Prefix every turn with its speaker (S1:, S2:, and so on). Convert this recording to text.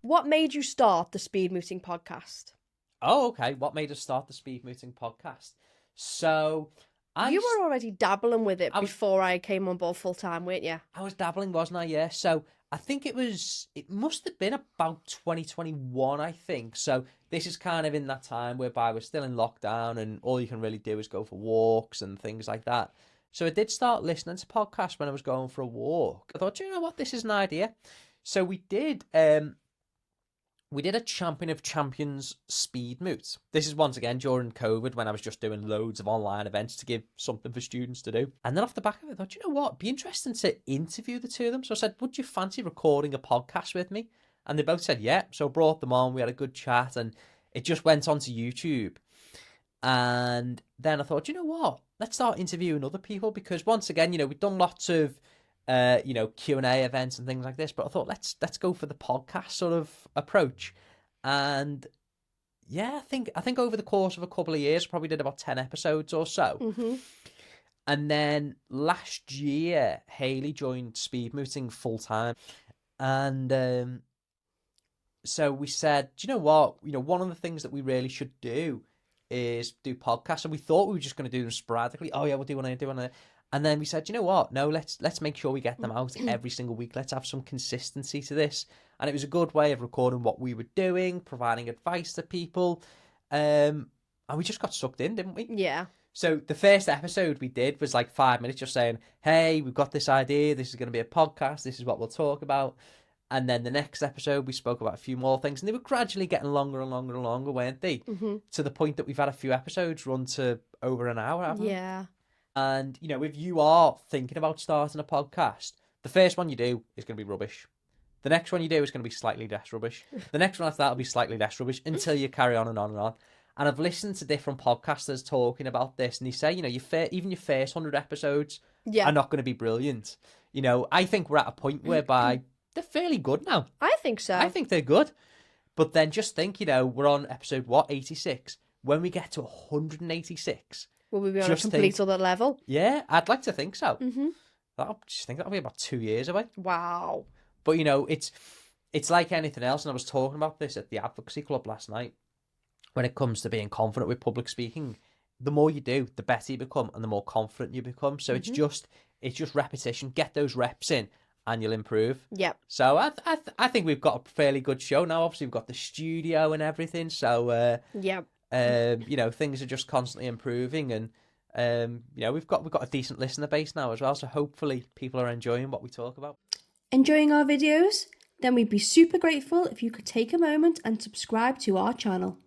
S1: What made you start the Speed Mooting Podcast?
S2: Oh, okay. What made us start the Speed Mooting Podcast? So,
S1: You were already dabbling with it before I came on board full time, weren't you?
S2: I was dabbling, wasn't I? Yeah. So I think it must have been about 2021, I think. So this is kind of in that time whereby we're still in lockdown and all you can really do is go for walks and things like that. So I did start listening to podcasts when I was going for a walk. I thought, you know what, this is an idea. So we did a Champion of Champions Speed Moot. This is once again during COVID when I was just doing loads of online events to give something for students to do. And then off the back of it, I thought, you know what, it'd be interesting to interview the two of them. So I said, would you fancy recording a podcast with me? And they both said, yeah. So I brought them on, we had a good chat, and it just went onto YouTube. And then I thought, you know what, let's start interviewing other people, because once again, you know, we've done lots of Q&A events and things like this, but I thought let's go for the podcast sort of approach. And yeah, I think over the course of a couple of years, probably did about 10 episodes or so.
S1: Mm-hmm.
S2: And then last year, Hayley joined Speed Mooting full time, and so we said, do you know what? You know, one of the things that we really should do is do podcasts. And we thought we were just going to do them sporadically. Oh yeah, we'll do one. And then we said, you know what? No, let's make sure we get them out every single week. Let's have some consistency to this. And it was a good way of recording what we were doing, providing advice to people. And we just got sucked in, didn't we?
S1: Yeah.
S2: So the first episode we did was like 5 minutes just saying, hey, we've got this idea. This is going to be a podcast. This is what we'll talk about. And then the next episode, we spoke about a few more things. And they were gradually getting longer and longer and longer, weren't they?
S1: Mm-hmm.
S2: To the point that we've had a few episodes run to over an hour, haven't we?
S1: Yeah.
S2: And, you know, if you are thinking about starting a podcast, the first one you do is going to be rubbish. The next one you do is going to be slightly less rubbish. The next one after that will be slightly less rubbish until you carry on and on and on. And I've listened to different podcasters talking about this, and they say, you know, even your first 100 episodes are not going to be brilliant. You know, I think we're at a point whereby they're fairly good now.
S1: I think so.
S2: I think they're good. But then just think, you know, we're on episode, 86? When we get to 186...
S1: Will we be on a complete other level?
S2: Yeah, I'd like to think so.
S1: Mm-hmm.
S2: I just think that'll be about 2 years away.
S1: Wow.
S2: But, you know, it's like anything else, and I was talking about this at the Advocacy Club last night. When it comes to being confident with public speaking, the more you do, the better you become, and the more confident you become. So it's just repetition. Get those reps in, and you'll improve.
S1: Yep.
S2: So I think we've got a fairly good show now. Obviously, we've got the studio and everything. So
S1: yep.
S2: You know, things are just constantly improving, and you know, we've got a decent listener base now as well. So hopefully, people are enjoying what we talk about.
S3: Enjoying our videos? Then we'd be super grateful if you could take a moment and subscribe to our channel.